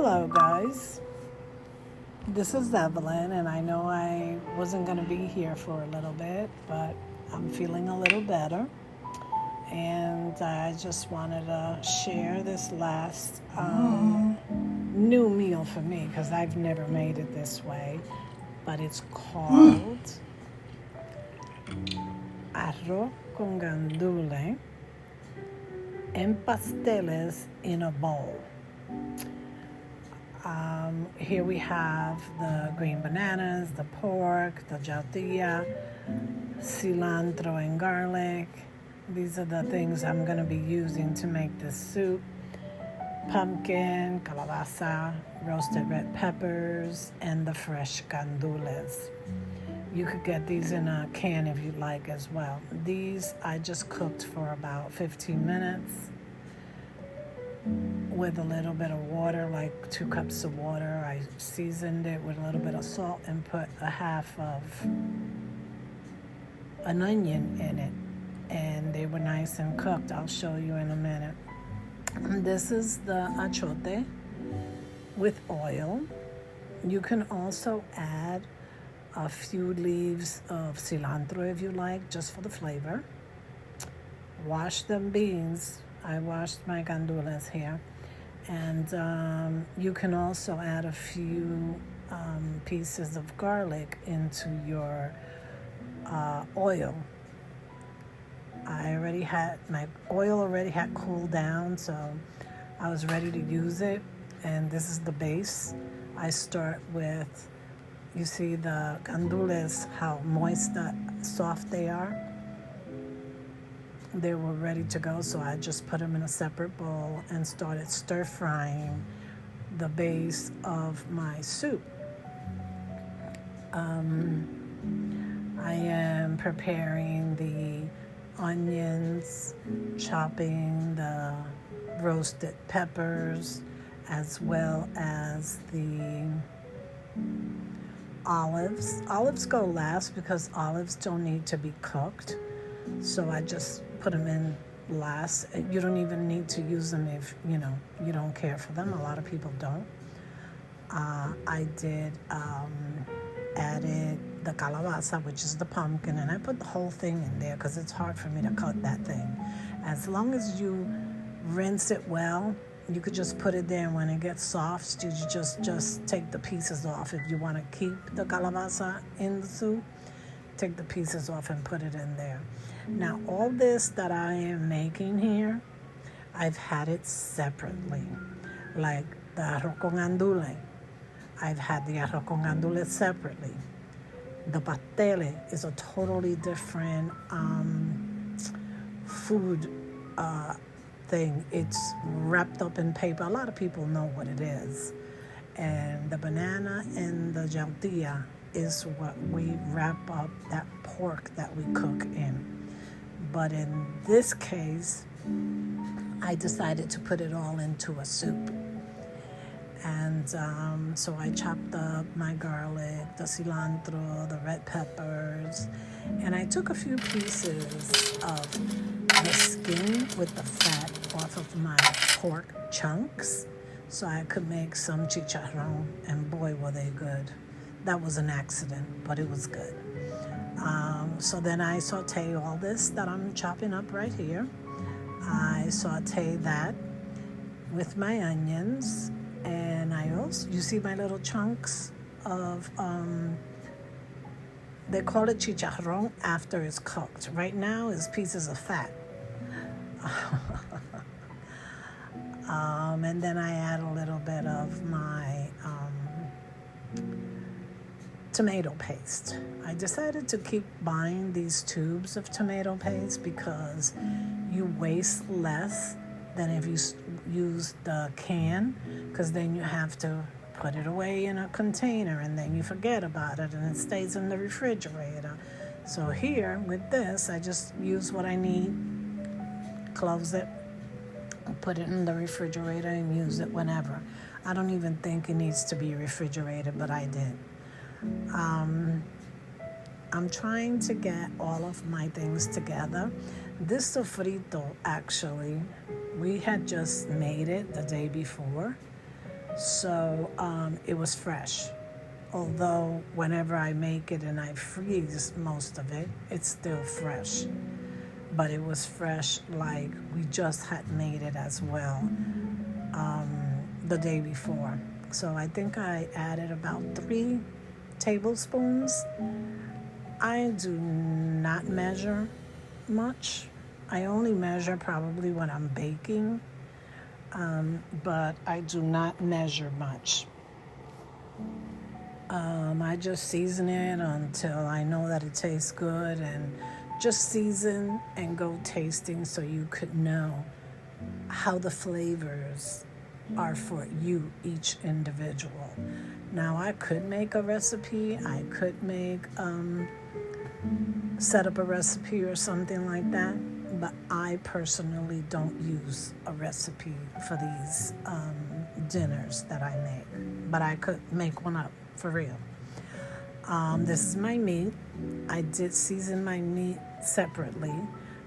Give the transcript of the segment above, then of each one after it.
Hello, guys. This is Evelyn, and I know I wasn't going to be here for a little bit, but I'm feeling a little better. And I just wanted to share this last new meal for me because I've never made it this way. But it's called Arroz Con Gandules and Pasteles in a bowl. Here we have the green bananas, the pork, the yautia, cilantro and garlic. These are the things I'm going to be using to make this soup. Pumpkin, calabasa, roasted red peppers, and the fresh gandules. You could get these in a can if you'd like as well. These I just cooked for about 15 minutes with a little bit of water, like 2 cups of water. I seasoned it with a little bit of salt and put a half of an onion in it. And they were nice and cooked. I'll show you in a minute. This is the achiote with oil. You can also add a few leaves of cilantro if you like, just for the flavor. Wash them beans. I washed my gandules here. And you can also add a few pieces of garlic into your oil. My oil already had cooled down, so I was ready to use it. And this is the base. I start with, you see the gandules, how moist, soft they are. They were ready to go, so I just put them in a separate bowl and started stir frying the base of my soup. I am preparing the onions, chopping the roasted peppers, as well as the olives. Olives go last because olives don't need to be cooked. So I just put them in last. You don't even need to use them if, you don't care for them. A lot of people don't. I did added the calabasa, which is the pumpkin, and I put the whole thing in there because it's hard for me to cut that thing. As long as you rinse it well, you could just put it there, and when it gets soft, you just take the pieces off. If you want to keep the calabasa in the soup, take the pieces off and put it in there. Now, all this that I am making here, I've had it separately. Like the arroz con gandules, I've had the arroz con gandules separately. The pasteles is a totally different food thing. It's wrapped up in paper. A lot of people know what it is. And the banana and the yautia is what we wrap up that pork that we cook in. But in this case, I decided to put it all into a soup. And so I chopped up my garlic, the cilantro, the red peppers, and I took a few pieces of the skin with the fat off of my pork chunks so I could make some chicharron, and boy, were they good. That was an accident, but it was good. So then I saute all this that I'm chopping up right here. I saute that with my onions, and I also, you see my little chunks of, they call it chicharron after it's cooked. Right now it's pieces of fat. And then I add a little bit of my tomato paste. I decided to keep buying these tubes of tomato paste because you waste less than if you use the can, because then you have to put it away in a container and then you forget about it and it stays in the refrigerator. So here with this, I just use what I need, close it, put it in the refrigerator and use it whenever. I don't even think it needs to be refrigerated, but I did. I'm trying to get all of my things together. This sofrito, actually, we had just made it the day before. So it was fresh. Although whenever I make it and I freeze most of it, it's still fresh. But it was fresh like we just had made it as well the day before. So I think I added about 3 tablespoons. I do not measure much. I only measure probably when I'm baking, but I do not measure much. I just season it until I know that it tastes good, and just season and go tasting so you could know how the flavors are for you, each individual. Now, I could make a recipe. I could make, set up a recipe or something like that, but I personally don't use a recipe for these dinners that I make. But I could make one up, for real. This is my meat. I did season my meat separately.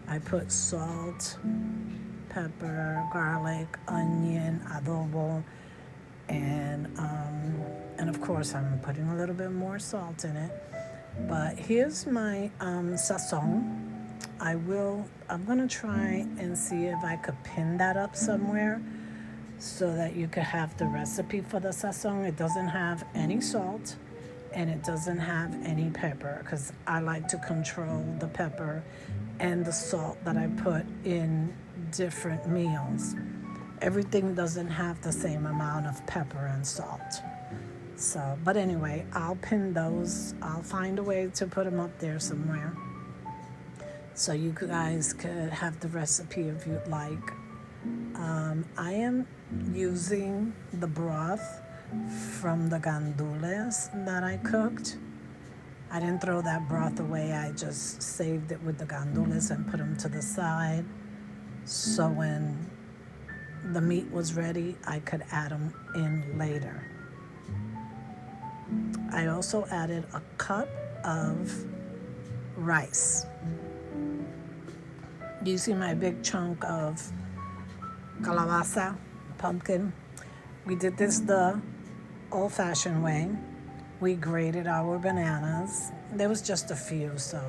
I put salt, pepper, garlic, onion, adobo, and of course I'm putting a little bit more salt in it. But here's my Sazon. I'm gonna try and see if I could pin that up somewhere so that you could have the recipe for the Sazon. It doesn't have any salt and it doesn't have any pepper, because I like to control the pepper and the salt that I put in different meals. Everything doesn't have the same amount of pepper and salt. So, but anyway, I'll pin those. I'll find a way to put them up there somewhere so you guys could have the recipe if you'd like. I am using the broth from the gandules that I cooked. I didn't throw that broth away. I just saved it with the gandules and put them to the side. So when the meat was ready, I could add them in later. I also added a cup of rice. Do you see my big chunk of calabasa, pumpkin? We did this the old-fashioned way. We grated our bananas. There was just a few, so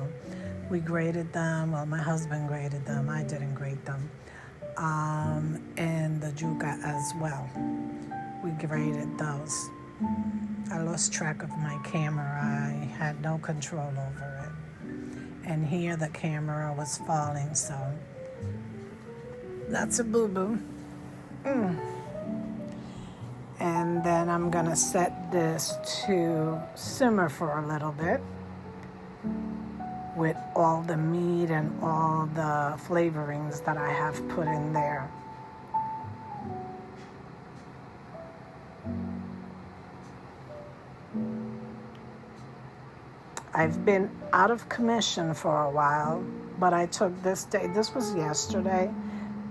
we grated them. Well, my husband grated them. I didn't grate them. And the yuca as well. We grated those. I lost track of my camera. I had no control over it. And here the camera was falling, so that's a boo-boo. And then I'm gonna set this to simmer for a little bit with all the meat and all the flavorings that I have put in there. I've been out of commission for a while, but I took this day, this was yesterday,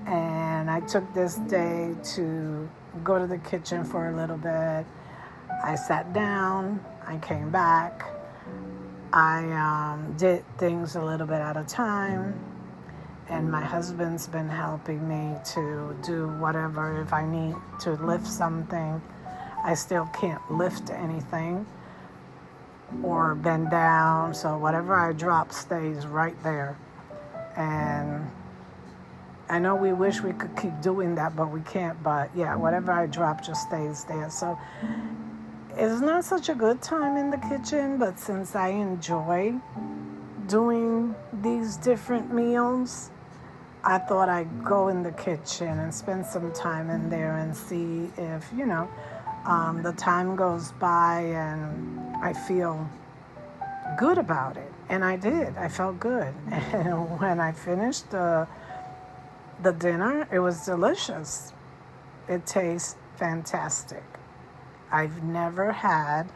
and I took this day to go to the kitchen for a little bit. I sat down, I came back, I did things a little bit at a time, and my husband's been helping me to do whatever. If I need to lift something, I still can't lift anything or bend down, so whatever I drop stays right there. And I know we wish we could keep doing that, but we can't. But yeah, whatever I drop just stays there. So it's not such a good time in the kitchen, but since I enjoy doing these different meals, I thought I'd go in the kitchen and spend some time in there and see if, the time goes by and I feel good about it. And I did. I felt good. And when I finished the dinner, it was delicious. It tastes fantastic. I've never had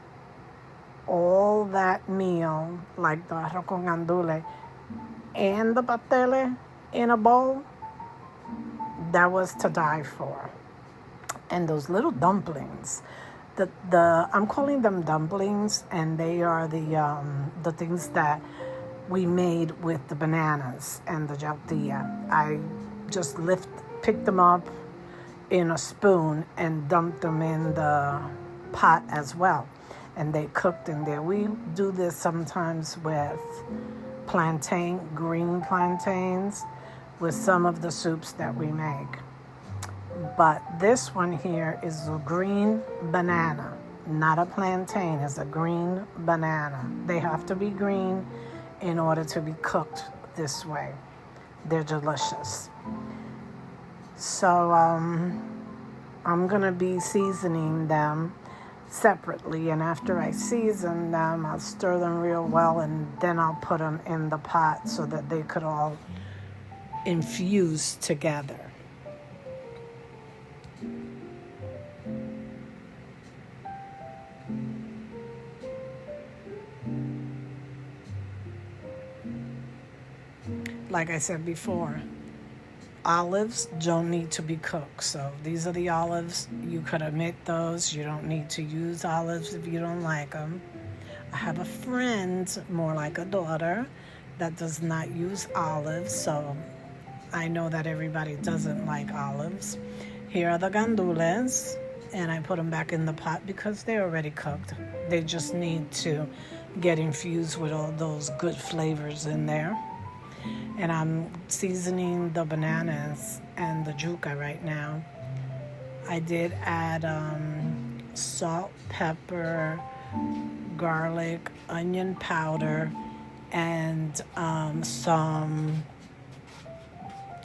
all that meal, like the Arroz Con Gandules and the Pasteles in a bowl. That was to die for. And those little dumplings, I'm calling them dumplings, and they are the things that we made with the bananas and the yautia. I just picked them up in a spoon and dumped them in the pot as well. And they cooked in there. We do this sometimes with green plantains, with some of the soups that we make. But this one here is a green banana, not a plantain, it's a green banana. They have to be green in order to be cooked this way. They're delicious. So I'm gonna be seasoning them separately, and after I season them, I'll stir them real well, and then I'll put them in the pot so that they could all infuse together. Like I said before, olives don't need to be cooked. So these are the olives. You could omit those. You don't need to use olives if you don't like them. I have a friend, more like a daughter, that does not use olives. So I know that everybody doesn't like olives. Here are the gandules, and I put them back in the pot because they're already cooked. They just need to get infused with all those good flavors in there. And I'm seasoning the bananas and the yuca right now. I did add salt, pepper, garlic, onion powder, and some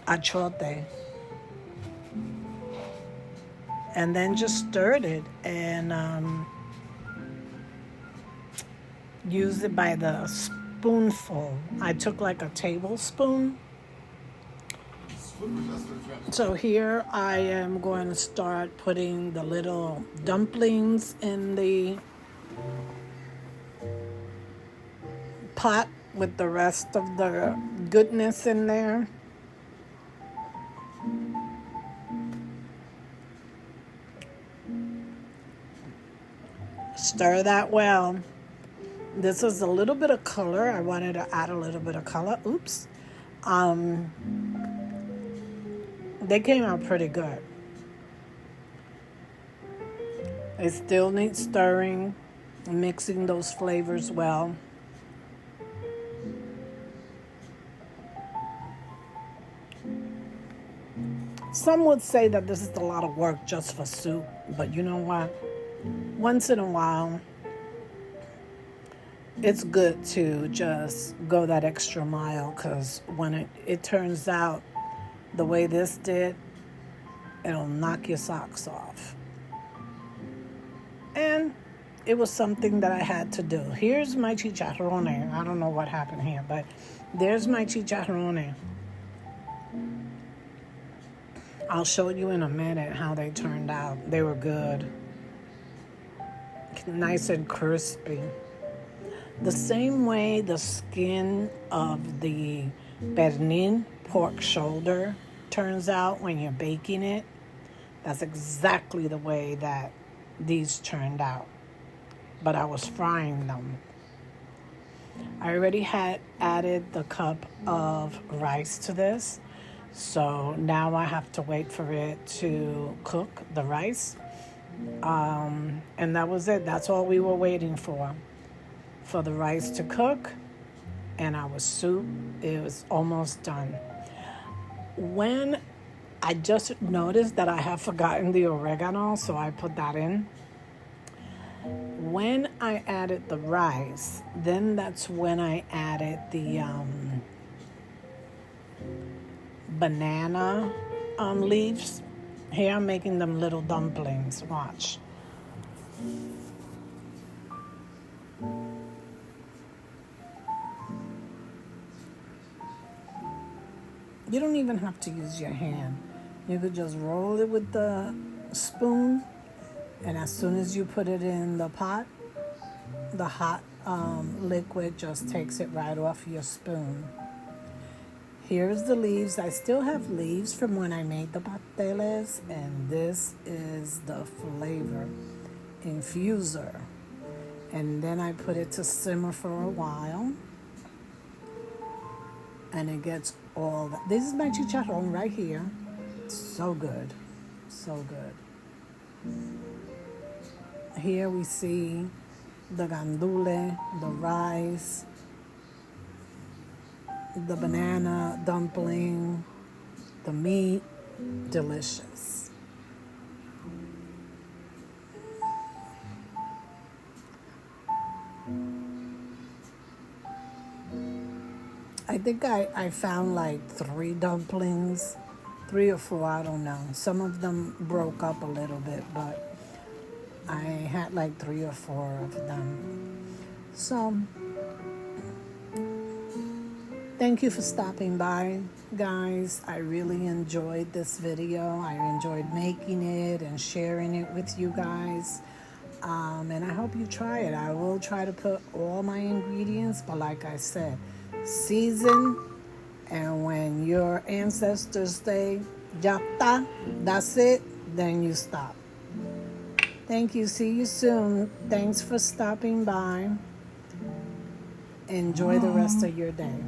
achiote. And then just stirred it and used it by the spoonful. I took like a tablespoon. So here I am going to start putting the little dumplings in the pot with the rest of the goodness in there. Stir that well. This is a little bit of color. I wanted to add a little bit of color. Oops. They came out pretty good. It still needs stirring, mixing those flavors well. Some would say that this is a lot of work just for soup, but you know what? Once in a while, it's good to just go that extra mile, because when it turns out the way this did, it'll knock your socks off. And it was something that I had to do. Here's my chicharrone. I don't know what happened here, but there's my chicharrone. I'll show you in a minute how they turned out. They were good. Nice and crispy. The same way the skin of the pernil, pork shoulder, turns out when you're baking it, that's exactly the way that these turned out. But I was frying them. I already had added the cup of rice to this, so now I have to wait for it to cook, the rice. And that was it. That's all we were waiting for the rice to cook, and our soup is almost done. When I just noticed that I have forgotten the oregano, so I put that in. When I added the rice, then that's when I added the banana leaves. Here I'm making them little dumplings. Watch. You don't even have to use your hand. You could just roll it with the spoon, and as soon as you put it in the pot, the hot liquid just takes it right off your spoon. Here's the leaves. I still have leaves from when I made the pasteles, and this is the flavor infuser. And then I put it to simmer for a while, and it gets all that. This is my chicharrón right here. So good. So good. Here we see the gandule, the rice, the banana dumpling, the meat. Delicious. I think I found like 3 dumplings, 3 or 4, I don't know. Some of them broke up a little bit, but I had like 3 or 4 of them. So, thank you for stopping by, guys. I really enjoyed this video. I enjoyed making it and sharing it with you guys. And I hope you try it. I will try to put all my ingredients, but like I said, season, and when your ancestors say, ya está, that's it, then you stop. Thank you. See you soon. Thanks for stopping by. Enjoy the rest of your day.